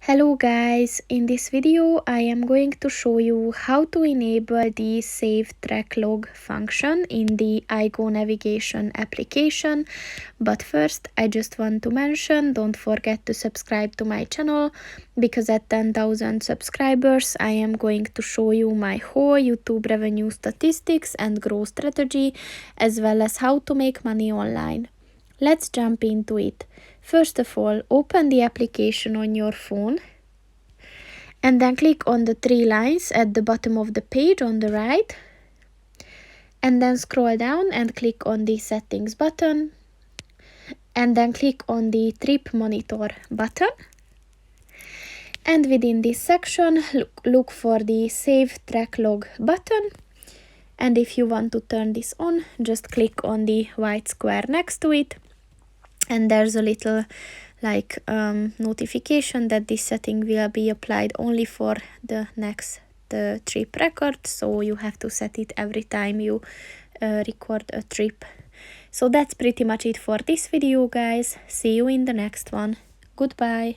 Hello guys, in this video I am going to show you how to enable the Save Track Log function in the IGO Navigation application. But first I just want to mention, don't forget to subscribe to my channel, because at 10,000 subscribers I am going to show you my whole YouTube revenue statistics and growth strategy, as well as how to make money online. Let's jump into it. First of all, open the application on your phone and then click on the three lines at the bottom of the page on the right, and then scroll down and click on the settings button, and then click on the trip monitor button, and within this section look for the Save Track Log button. And if you want to turn this on, just click on the white square next to it, and there's a little notification that this setting will be applied only for the next trip record, so you have to set it every time you record a trip. So that's pretty much it for this video, guys. See you in the next one. Goodbye.